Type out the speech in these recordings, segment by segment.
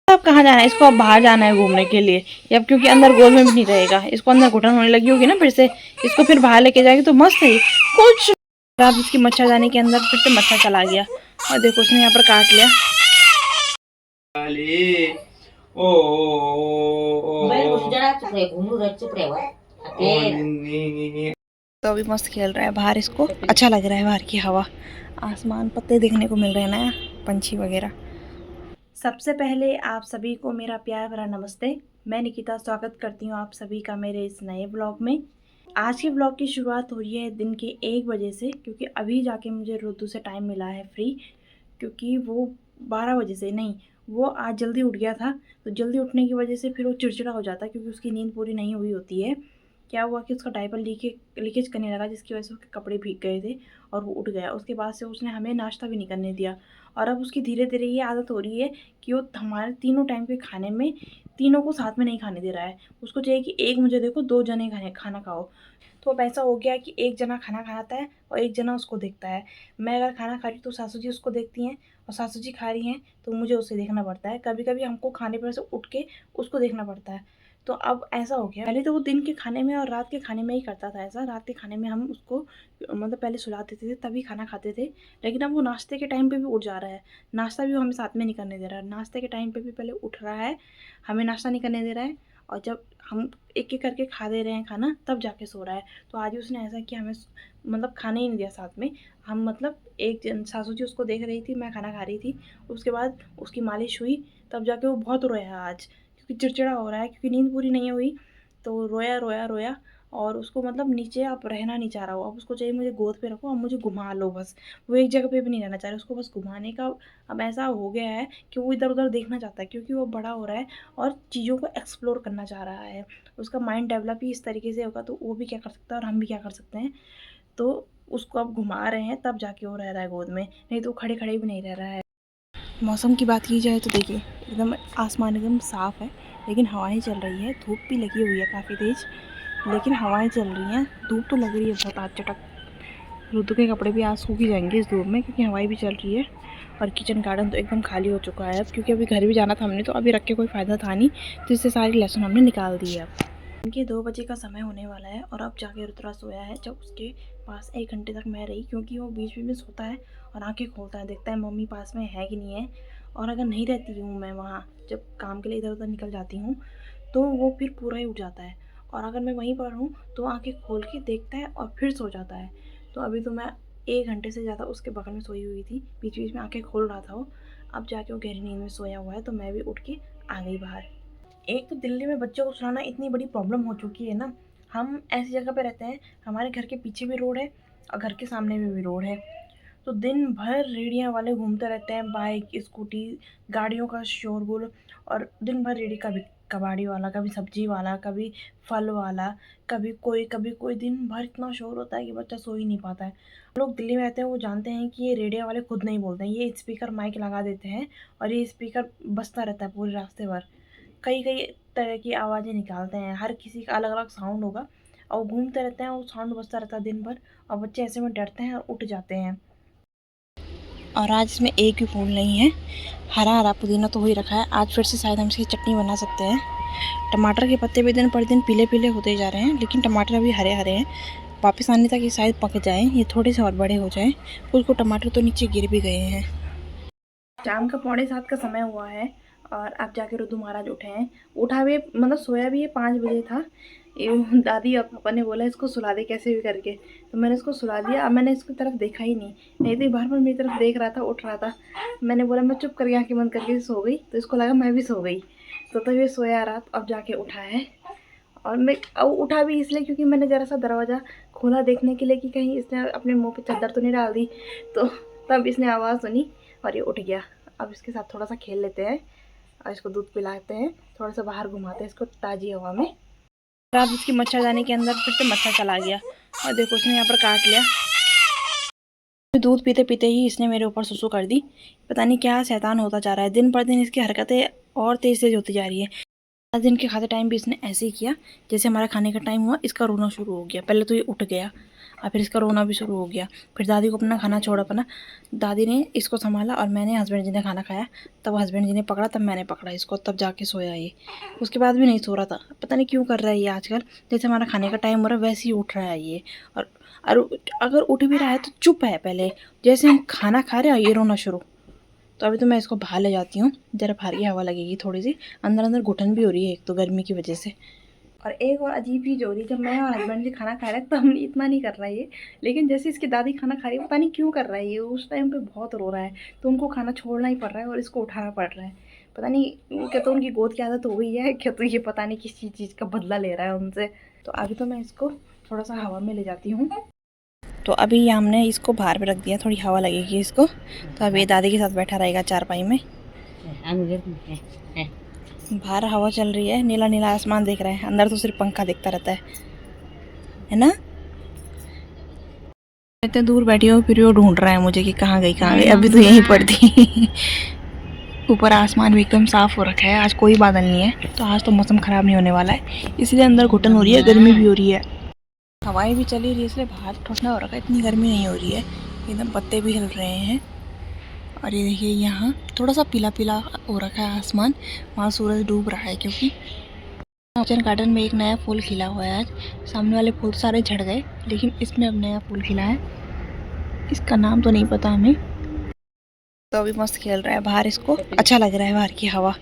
अब कहाँ जाना है इसको? अब बाहर जाना है घूमने के लिए। अब क्योंकि अंदर गोद में भी नहीं रहेगा, इसको अंदर घुटन होने लगी होगी ना फिर से, इसको फिर बाहर लेके जाएगी तो मस्त है कुछ। अब इसकी मच्छरदानी के अंदर फिर से मच्छर चला गया और देखो उसने यहाँ पर काट लिया। तो अभी मस्त खेल रहा है बाहर, इसको अच्छा लग रहा है बाहर की हवा, आसमान, पत्ते देखने को मिल रहे हैं ना, पंछी वगैरह। सबसे पहले आप सभी को मेरा प्यार भरा नमस्ते। मैं निकिता स्वागत करती हूँ आप सभी का मेरे इस नए ब्लॉग में। आज के ब्लॉग की शुरुआत हो रही है दिन के 1 बजे से, क्योंकि अभी जाके मुझे रुद्दू से टाइम मिला है फ्री, क्योंकि वो 12 बजे से नहीं, वो आज जल्दी उठ गया था। तो जल्दी उठने की वजह से फिर वो चिड़चिड़ा हो जाता है, क्योंकि उसकी नींद पूरी नहीं हुई होती है। क्या हुआ कि उसका डायपर लीकेज करने लगा, जिसकी वजह से उसके कपड़े भीग गए थे और वो उठ गया। उसके बाद से उसने हमें नाश्ता भी नहीं करने दिया, और अब उसकी धीरे धीरे ये आदत हो रही है कि वो हमारे तीनों टाइम के खाने में तीनों को साथ में नहीं खाने दे रहा है। उसको चाहिए कि एक मुझे देखो, 2 जने खाना खाओ। तो अब ऐसा हो गया कि एक जना खाना खाता है और एक जना उसको देखता है। मैं अगर खाना खा रही हूँ तो सासू जी उसको देखती हैं, और सासू जी खा रही हैं तो मुझे उसे देखना पड़ता है। कभी कभी हमको खाने पर से उठ के उसको देखना पड़ता है। तो अब ऐसा हो गया, पहले तो वो दिन के खाने में और रात के खाने में ही करता था ऐसा। रात के खाने में हम उसको मतलब पहले सुला देते थे, तभी खाना खाते थे। लेकिन अब वो नाश्ते के टाइम पे भी उठ जा रहा है, नाश्ता भी वो हमें साथ में नहीं करने दे रहा है। नाश्ते के टाइम पे भी पहले उठ रहा है, हमें नाश्ता नहीं करने दे रहा है, और जब हम एक एक करके खा दे रहे हैं खाना तब जाके सो रहा है। तो आज उसने ऐसा किया, हमें मतलब खाने ही नहीं दिया साथ में। हम मतलब एक जन सासू जी उसको देख रही थी, मैं खाना खा रही थी, उसके बाद उसकी मालिश हुई, तब जाके वो बहुत रोया आज, क्योंकि चिड़चिड़ा हो रहा है, क्योंकि नींद पूरी नहीं हुई। तो रोया रोया रोया, और उसको मतलब नीचे अब रहना नहीं चाह रहा हो। अब उसको चाहिए मुझे गोद पे रखो, अब मुझे घुमा लो बस। वो एक जगह पे भी नहीं रहना चाह रहा, उसको बस घुमाने का अब ऐसा हो गया है कि वो इधर उधर देखना चाहता है, क्योंकि वो बड़ा हो रहा है और चीज़ों को एक्सप्लोर करना चाह रहा है। उसका माइंड डेवलप ही इस तरीके से होगा, तो वो भी क्या कर सकता है और हम भी क्या कर सकते हैं। तो उसको अब घुमा रहे हैं तब जाके वो रह रहा है गोद में, नहीं तो खड़े खड़े भी नहीं रह रहा है। मौसम की बात की जाए तो देखिए एकदम आसमान एकदम साफ़ है, लेकिन हवाएं चल रही है, धूप भी लगी हुई है काफ़ी तेज़, लेकिन हवाएं चल रही हैं। धूप तो लग रही है बहुत आज चटक। रुद्र के कपड़े भी आज सूख ही जाएंगे इस धूप में, क्योंकि हवाएं भी चल रही है। और किचन गार्डन तो एकदम खाली हो चुका है अब, क्योंकि अभी घर भी जाना था हमने, तो अभी रख के कोई फ़ायदा था नहीं, तो इससे सारी लहसुन हमने निकाल दी है। अब इनके 2 बजे का समय होने वाला है, और अब जाके रुद्रा सोया है। जब उसके पास 1 घंटे तक मैं रही, क्योंकि वो बीच बीच में सोता है और आंखें खोलता है, देखता है मम्मी पास में है कि नहीं है। और अगर नहीं रहती हूँ मैं वहाँ, जब काम के लिए इधर उधर निकल जाती हूँ, तो वो फिर पूरा ही उठ जाता है। और अगर मैं वहीं पर हूँ तो आंखें खोल के देखता है और फिर सो जाता है। तो अभी तो मैं 1 घंटे से ज़्यादा उसके बगल में सोई हुई थी, बीच बीच में आंखें खोल रहा था वो। अब जाके वो गहरी नींद में सोया हुआ है, तो मैं भी उठ के आ गई बाहर। एक तो दिल्ली में बच्चों को सुलाना इतनी बड़ी प्रॉब्लम हो चुकी है ना। हम ऐसी जगह पे रहते हैं, हमारे घर के पीछे भी रोड है और घर के सामने में भी रोड है। तो दिन भर रेड़ियाँ वाले घूमते रहते हैं, बाइक स्कूटी गाड़ियों का शोरगुल। और दिन भर रेड़ी, कभी कबाड़ी वाला, कभी सब्जी वाला, कभी फल वाला, कभी कोई, दिन भर इतना शोर होता है कि बच्चा सो ही नहीं पाता है। लोग दिल्ली में रहते हैं, वो जानते हैं कि ये रेडियो वाले खुद नहीं बोलते हैं, ये स्पीकर माइक लगा देते हैं और ये स्पीकर बजता रहता है पूरे रास्ते भर। कई कई तरह की आवाज़ें निकालते हैं, हर किसी का अलग अलग साउंड होगा, और घूमते रहते हैं, वो साउंड बजता रहता है दिन भर, और बच्चे ऐसे में डरते हैं और उठ जाते हैं। और आज इसमें एक भी फूल नहीं है। हरा हरा पुदीना तो हो ही रखा है, आज फिर से शायद हम इसकी चटनी बना सकते हैं। टमाटर के पत्ते भी दिन पर दिन पीले पीले होते जा रहे हैं, लेकिन टमाटर अभी हरे हरे हैं। वापस आने तक ये शायद पक जाएँ, ये थोड़े से और बड़े हो जाएँ। कुछ टमाटर तो नीचे गिर भी गए हैं। शाम का 6:45 का समय हुआ है, और अब जाके रुद्र महाराज उठे हैं। उठा भी मतलब सोया भी ये 5 बजे था। ये दादी और पापा ने बोला इसको सुला दे कैसे भी करके, तो मैंने इसको सुला दिया। अब मैंने इसकी तरफ देखा ही नहीं तो बार बार मेरी तरफ देख रहा था, उठ रहा था। मैंने बोला, मैं चुप करके आँखें बंद करके सो गई, तो इसको लगा मैं भी सो गई। तो ये सोया रात, अब जाके उठा है। और मैं अब उठा भी इसलिए क्योंकि मैंने ज़रा सा दरवाज़ा खोला देखने के लिए कि कहीं इसने अपने मुँह पे चादर तो नहीं डाल दी। तो तब इसने आवाज़ सुनी और ये उठ गया। अब इसके साथ थोड़ा सा खेल लेते हैं और इसको दूध पिलाते हैं, थोड़ा सा बाहर घुमाते हैं इसको ताज़ी हवा में। अब इसकी मच्छरदानी के अंदर फिर से मच्छर चला गया, और देखो उसने यहाँ पर काट लिया। दूध पीते पीते ही इसने मेरे ऊपर सुसु कर दी। पता नहीं क्या शैतान होता जा रहा है, दिन पर दिन इसकी हरकतें और तेज़ तेज़ होती जा रही है। आज दिन के खाते टाइम भी इसने ऐसे ही किया, जैसे हमारा खाने का टाइम हुआ इसका रोना शुरू हो गया। पहले तो ये उठ गया, और फिर इसका रोना भी शुरू हो गया। फिर दादी को अपना खाना छोड़ा, अपना दादी ने इसको संभाला और मैंने, हस्बैंड जी ने खाना खाया, तब हस्बैंड जी ने पकड़ा, तब मैंने पकड़ा इसको, तब जाके सोया ये। उसके बाद भी नहीं सो रहा था, पता नहीं क्यों कर रहा है ये आजकल। जैसे हमारा खाने का टाइम हो रहा है वैसे ही उठ रहा है ये। और अगर उठ भी रहा है तो चुप है, पहले जैसे हम खाना खा रहे हैं ये रोना शुरू। तो अभी तो मैं इसको बाहर ले जाती हूँ, ज़रा बाहर की हवा लगेगी थोड़ी सी। अंदर अंदर घुटन भी हो रही है एक तो गर्मी की वजह से। और एक और अजीब चीज़ हो रही है, जब मैं और हस्बैंड जी खाना खा रहे हैं तो हम इतना नहीं कर रहा है ये, लेकिन जैसे इसकी दादी खाना खा रही है पता नहीं क्यों कर रहा है ये, उस टाइम पे बहुत रो रहा है। तो उनको खाना छोड़ना ही पड़ रहा है और इसको उठाना पड़ रहा है। पता नहीं क्या तो उनकी गोद की आदत हो गई है क्या, तो ये पता नहीं किस चीज़ का बदला ले रहा है उनसे। तो अभी तो मैं इसको थोड़ा सा हवा में ले जाती हूँ। तो अभी ये हमने इसको बाहर पे रख दिया, थोड़ी हवा लगेगी इसको। तो अभी ये दादी के साथ बैठा रहेगा चारपाई में। बाहर हवा चल रही है, नीला नीला आसमान दिख रहा है, अंदर तो सिर्फ पंखा दिखता रहता है ना। इतने दूर बैठी हो फिर वो ढूंढ रहा है मुझे कि कहाँ गई कहाँ गई। अभी तो यहीं पर थी। ऊपर आसमान भी एकदम साफ हो रखा है, आज कोई बादल नहीं है, तो आज तो मौसम खराब नहीं होने वाला है। इसलिए अंदर घुटन हो रही है, गर्मी भी हो रही है, हवाएं भी चली रही है, इसलिए बाहर ठंडा हो रखा है, इतनी गर्मी नहीं हो रही है। एकदम पत्ते भी हिल रहे हैं। और ये देखिए यहाँ थोड़ा सा पीला पीला हो रखा है आसमान, वहाँ सूरज डूब रहा है क्योंकि किचन गार्डन में एक नया फूल खिला हुआ है आज। सामने वाले फूल सारे झड़ गए, लेकिन इसमें अब नया फूल खिला है, इसका नाम तो नहीं पता हमें। तो अभी मस्त खेल रहा है बाहर, इसको अच्छा लग रहा है बाहर की हवा,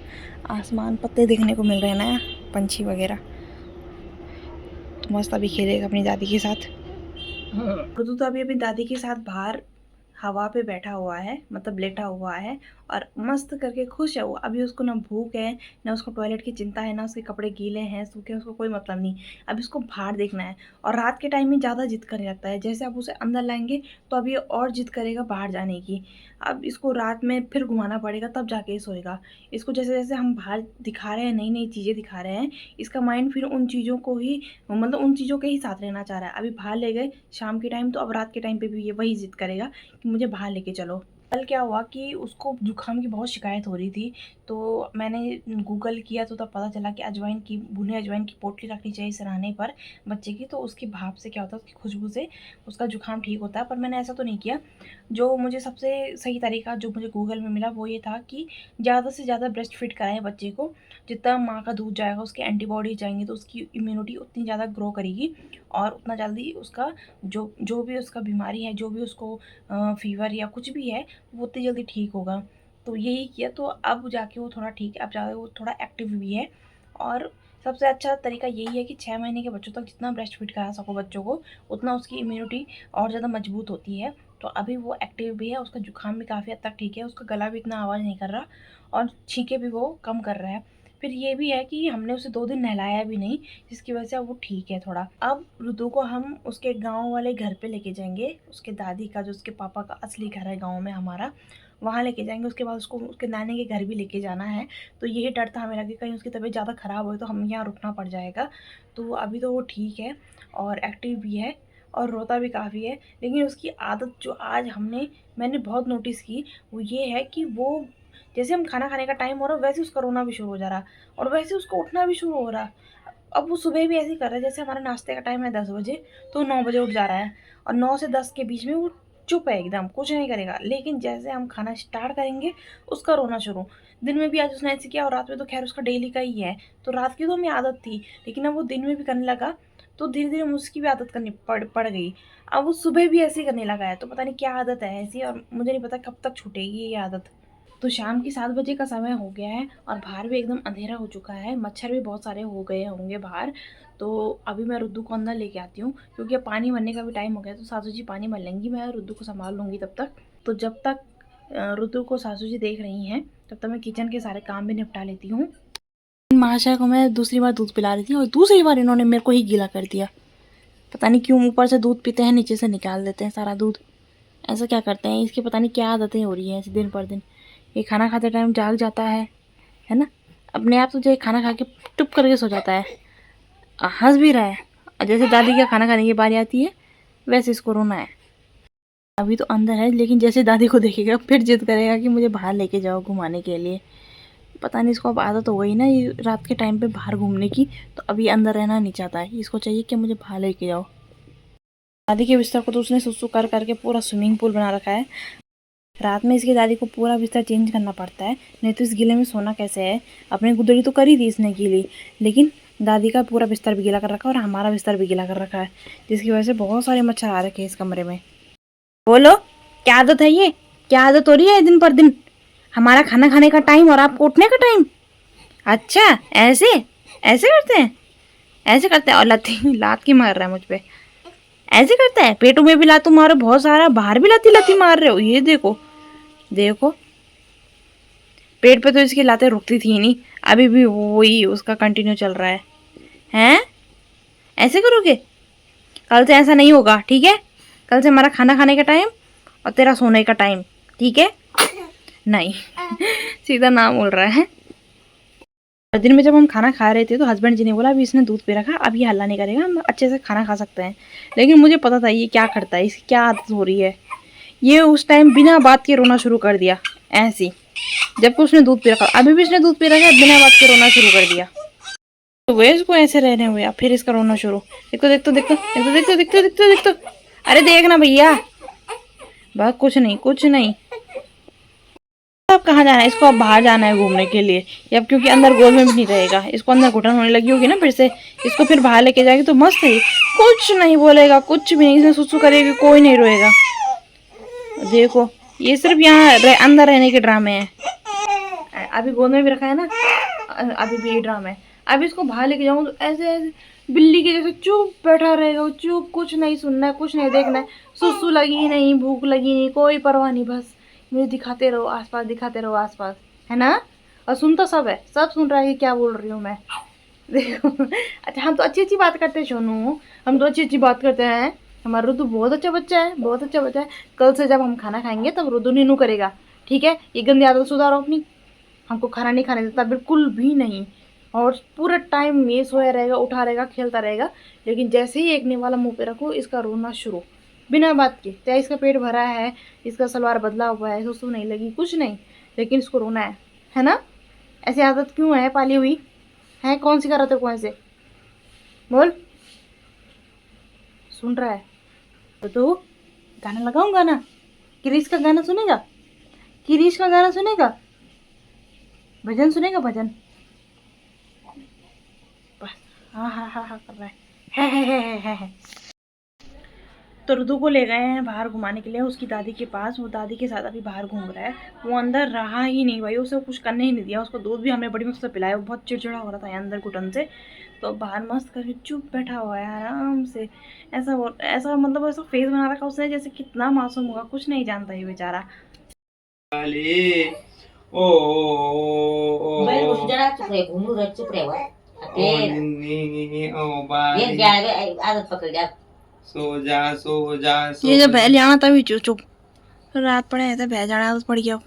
आसमान, पत्ते देखने को मिल रहे हैं ना, पंछी वगैरह। तो मस्त अभी खेलेगा अपनी दादी के साथ। तो अभी अपनी दादी के साथ बाहर हवा पे बैठा हुआ है, मतलब लेटा हुआ है और मस्त करके खुश है वो। अभी उसको ना भूख है, ना उसको टॉयलेट की चिंता है, ना उसके कपड़े गीले हैं सूखे, उसको कोई मतलब नहीं। अब इसको बाहर देखना है। और रात के टाइम में ज़्यादा जिद करने लगता है, जैसे आप उसे अंदर लाएंगे तो अब ये और जिद करेगा बाहर जाने की। अब इसको रात में फिर घुमाना पड़ेगा तब जाके ये सोएगा। इसको जैसे जैसे हम बाहर दिखा रहे हैं, नई नई चीज़ें दिखा रहे हैं, इसका माइंड फिर उन चीज़ों को ही, मतलब उन चीज़ों के ही साथ रहना चाह रहा है। अभी बाहर ले गए शाम के टाइम, तो अब रात के टाइम पे भी ये वही जिद करेगा कि मुझे बाहर लेके चलो। कल क्या हुआ कि उसको जुकाम की बहुत शिकायत हो रही थी, तो मैंने गूगल किया तो तब पता चला कि अजवाइन की, भुने अजवाइन की पोटली रखनी चाहिए सिरहाने पर बच्चे की, तो उसकी भाप से क्या होता है, उसकी खुशबू से उसका जुकाम ठीक होता है। पर मैंने ऐसा तो नहीं किया। जो मुझे सबसे सही तरीका जो मुझे गूगल में मिला वो ये था कि ज़्यादा से ज़्यादा ब्रेस्ट फीड कराएं बच्चे को। जितना माँ का दूध जाएगा उसके एंटीबॉडीज जाएंगी, तो उसकी इम्यूनिटी उतनी ज़्यादा ग्रो करेगी और उतना जल्दी उसका जो जो भी उसका बीमारी है, जो भी उसको फीवर या कुछ भी है, वो उतनी जल्दी ठीक होगा। तो यही किया, तो अब जाके वो थोड़ा ठीक है, अब जाके वो थोड़ा एक्टिव भी है। और सबसे अच्छा तरीका यही है कि 6 महीने के बच्चों तक जितना ब्रेस्ट फीड करा सको बच्चों को, उतना उसकी इम्यूनिटी और ज़्यादा मजबूत होती है। तो अभी वो एक्टिव भी है, उसका जुकाम भी काफ़ी हद तक ठीक है, उसका गला भी इतना आवाज़ नहीं कर रहा और छींके भी वो कम कर रहा है। फिर ये भी है कि हमने उसे 2 दिन नहलाया भी नहीं, जिसकी वजह से अब वो ठीक है थोड़ा। अब रुद्र को हम उसके गाँव वाले घर पे लेके जाएंगे, उसके दादी का, जो उसके पापा का असली घर है गाँव में हमारा, वहाँ लेके जाएंगे। उसके बाद उसको उसके नानी के घर भी लेके जाना है। तो यही डर था हमें, लगे कहीं उसकी तबीयत ज़्यादा ख़राब हो तो हमें यहाँ रुकना पड़ जाएगा। तो अभी तो वो ठीक है और एक्टिव भी है और रोता भी काफ़ी है। लेकिन उसकी आदत जो आज मैंने बहुत नोटिस की, वो ये है कि वो जैसे हम खाना खाने का टाइम हो रहा है वैसे उसका रोना भी शुरू हो जा रहा है और वैसे उसको उठना भी शुरू हो रहा है। अब वो सुबह भी ऐसे ही कर रहा है, जैसे हमारा नाश्ते का टाइम है 10 बजे, तो 9 बजे उठ जा रहा है और 9 से 10 के बीच में वो चुप है एकदम, कुछ नहीं करेगा। लेकिन जैसे हम खाना स्टार्ट करेंगे उसका रोना शुरू। दिन में भी आज उसने ऐसे किया और रात में तो खैर उसका डेली का ही है। तो रात की तो हमें आदत थी, लेकिन अब वो दिन में भी करने लगा, तो धीरे धीरे उसकी भी आदत करनी पड़ गई। अब वो सुबह भी ऐसे ही करने लगा है, तो पता नहीं क्या आदत है ऐसी, और मुझे नहीं पता कब तक छूटेगी ये आदत। तो शाम की 7 बजे का समय हो गया है और बाहर भी एकदम अंधेरा हो चुका है, मच्छर भी बहुत सारे हो गए होंगे बाहर। तो अभी मैं रुद्दू को अंदर लेके आती हूँ, क्योंकि अब पानी भरने का भी टाइम हो गया, तो सासू जी पानी भर लेंगी, मैं रुद्दू को संभाल लूँगी तब तक। तो जब तक रुद्दू को सासू जी देख रही हैं, तब तक मैं किचन के सारे काम भी निपटा लेती हूँ। महाशय को मैं दूसरी बार दूध पिला रही थी और दूसरी बार इन्होंने मेरे को ही गीला कर दिया। पता नहीं क्यों, ऊपर से दूध पीते हैं नीचे से निकाल देते हैं सारा दूध, ऐसा क्या करते हैं, इसकी पता नहीं क्या आदतें हो रही हैं ऐसे दिन पर दिन। ये खाना खाते टाइम जाग जाता है ना, अपने आप तो जो खाना खा के टुप करके सो जाता है, हंस भी रहा है। और जैसे दादी का खाना खाने की बारी आती है वैसे इसको रोना है। अभी तो अंदर है, लेकिन जैसे दादी को देखेगा फिर जिद करेगा कि मुझे बाहर लेके जाओ घुमाने के लिए। पता नहीं इसको अब आदत हो गई ना ये रात के टाइम पे बाहर घूमने की, तो अभी अंदर रहना नहीं चाहता है, इसको चाहिए कि मुझे बाहर लेके जाओ। दादी के बिस्तर को तो उसने सुसु कर करके पूरा स्विमिंग पूल बना रखा है। रात में इसकी दादी को पूरा बिस्तर चेंज करना पड़ता है, नहीं तो इस गीले में सोना कैसे है। अपनी गुदड़ी तो करी थी इसने गीली, लेकिन दादी का पूरा बिस्तर भी गीला कर रखा है और हमारा बिस्तर भी गीला कर रखा है, जिसकी वजह से बहुत सारे मच्छर आ रखे हैं इस कमरे में। बोलो, क्या आदत है ये? क्या आदत हो रही है दिन पर दिन? हमारा खाना खाने का टाइम और आपको उठने का टाइम। अच्छा, ऐसे ऐसे करते हैं, ऐसे करते हैं। और लात की मार रहा है मुझ पे, ऐसे करता है। पेटों में भी लातू मारो बहुत सारा, बाहर भी लाती लाती मार रहे हो। ये देखो देखो, पेट पे तो इसकी लातें रुकती थी नहीं, अभी भी वही उसका कंटिन्यू चल रहा है। हैं? ऐसे करोगे? कल से ऐसा नहीं होगा, ठीक है? कल से हमारा खाना खाने का टाइम और तेरा सोने का टाइम, ठीक है? नहीं सीधा नाम बोल रहा है। दिन में जब हम खाना खा रहे थे तो हस्बैंड जी ने बोला अभी इसने दूध पी रखा, अब ये हल्ला नहीं करेगा, हम अच्छे से खाना खा सकते हैं। लेकिन मुझे पता था ये क्या करता है, इसकी क्या आदत हो रही है। ये उस टाइम बिना बात के रोना शुरू कर दिया ऐसी, जबकि उसने दूध पी रखा। अभी भी इसने दूध पी रखा, बिना बात के रोना शुरू कर दिया। तो वे इसको ऐसे रहने हुए, अब फिर इसका रोना शुरू। देखो देखो देखो देखो देखो देखो देखो देखो, अरे देखना भैया, बस कुछ नहीं कुछ नहीं। अब कहाँ जाना है इसको? अब बाहर जाना है घूमने के लिए। अब क्योंकि अंदर गोद में भी नहीं रहेगा, इसको अंदर घुटन होने लगी होगी ना फिर से, इसको फिर बाहर लेके जाएगी तो मस्त है। कुछ नहीं बोलेगा, कुछ भी नहीं, इसने सुसु करेगी, कोई नहीं रोएगा। देखो, ये सिर्फ यहाँ अंदर रहने के ड्रामे हैं। अभी गोद में भी रखा है ना, अभी भी ये ड्रामा है। अभी इसको बाहर लेके जाऊँ तो ऐसे ऐसे बिल्ली के जैसे चुप बैठा रहेगा, चुप, कुछ नहीं सुनना है, कुछ नहीं देखना है। सुसु लगी नहीं, भूख लगी नहीं, कोई परवाह नहीं, बस मुझे दिखाते रहो आसपास, दिखाते रहो आसपास, है ना? और सुन तो सब है, सब सुन रहा है कि क्या बोल रही हूँ मैं। देखो अच्छा, हम तो अच्छी अच्छी बात करते हैं सोनू, हम तो अच्छी अच्छी बात करते हैं। हमारा रुदू बहुत अच्छा बच्चा है, बहुत अच्छा बच्चा है। कल से जब हम खाना खाएंगे तब रुदू नीनू करेगा, ठीक है? ये गंदी आदत सुधारो अपनी। हमको खाना नहीं खाने देता, बिल्कुल भी नहीं। और पूरा टाइम ये सोया रहेगा, उठा रहेगा, खेलता रहेगा। लेकिन जैसे ही एक निवाला मुंह पे रखो, इसका रोना शुरू, बिना बात के। चाहे इसका पेट भरा है, इसका सलवार बदला हुआ है, सुसु नहीं लगी, कुछ नहीं, लेकिन इसको रोना है ना? ऐसी आदत क्यों है पाली हुई है? कौन सी करते को ऐसे? बोल, सुन रहा है तो गाना लगाऊं? गाना किरीश का गाना सुनेगा? किरीश का गाना सुनेगा? भजन सुनेगा? भजन बस, हाँ हाँ हाँ हाँ कर रहा है। तो रुदू को ले गए हैं बाहर घुमाने के लिए उसकी दादी के पास। वो दादी के साथ अभी बाहर घूम रहा है, वो अंदर रहा ही नहीं भाई, उसे कुछ करने ही नहीं दिया। उसको दूध भी हमने बड़ी मस्त से पिलाया, वो बहुत चिड़चिड़ा हो रहा था अंदर घुटन से। तो बाहर मस्त करके चुप बैठा हुआ है आराम से। ऐसा मतलब ऐसा फेस बना रखा उसने जैसे कितना मासूम होगा, कुछ नहीं जानता ये बेचारा। ओ जरा चुप रहे, घूमू रहे, चुप रहे हुआ आदत पकड़ गया। सो जा सो जा सो ये जब बह लिया तभी चुप चुप, रात पड़े ऐसे बह जाना आदत पड़ गया।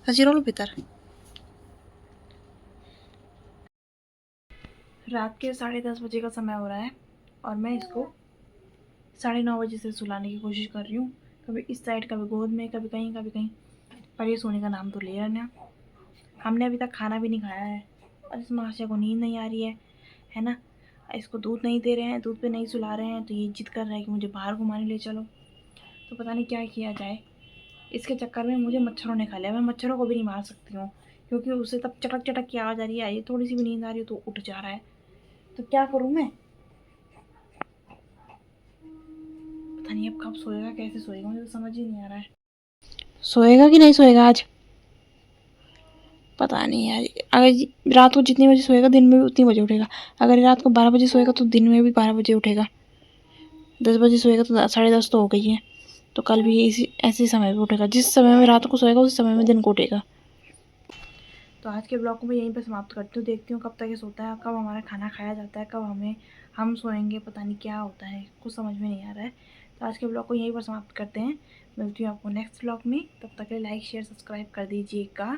सची रोल भीतर रात के 10:30 बजे का समय हो रहा है और मैं इसको 9:30 बजे से सुलाने की कोशिश कर रही हूँ। कभी इस साइड, कभी गोद में, कभी कहीं कभी कहीं, पर ये सोने का नाम तो ले रहा है। हमने अभी तक खाना भी नहीं खाया है और इस महाशय को नींद नहीं आ रही है ना? इसको दूध नहीं दे रहे हैं, दूध पे नहीं सुला रहे हैं, तो ये जिद कर रहा है कि मुझे बाहर घुमाने ले चलो। तो पता नहीं क्या किया जाए। इसके चक्कर में मुझे मच्छरों ने खा लिया। मैं मच्छरों को भी नहीं मार सकती हूँ क्योंकि उसे तब चटक चटक की आवाज़ आ रही है, ये थोड़ी सी भी नींद आ रही है तो उठ जा रहा है। तो क्या करूँ मैं? पता नहीं अब कब सोएगा, कैसे सोएगा, मुझे तो समझ ही नहीं आ रहा है। सोएगा कि नहीं सोएगा आज पता नहीं यार। अगर रात को जितनी बजे सोएगा दिन में भी उतनी बजे उठेगा। अगर रात को 12 बजे सोएगा तो दिन में भी 12 बजे उठेगा। 10 बजे सोएगा तो 10:30 तो हो गई है, तो कल भी इसी ऐसे समय पे उठेगा। जिस समय में रात को सोएगा उस समय में दिन को उठेगा। तो आज के ब्लॉग को मैं यहीं पर समाप्त करती हूँ। देखती हूँ कब तक ये सोता है, कब हमारा खाना खाया जाता है, कब हम सोएंगे, पता नहीं क्या होता है, कुछ समझ में नहीं आ रहा है। तो आज के ब्लॉग को यहीं पर समाप्त करते हैं। मिलती हूँ आपको नेक्स्ट ब्लॉग में। तब तक के लिए लाइक शेयर सब्सक्राइब कर दीजिएगा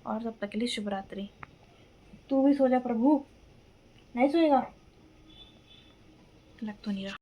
और तब तक के लिए शुभ रात्रि। तू भी सो जा प्रभु। नहीं सोएगा? लग तो नहीं रहा।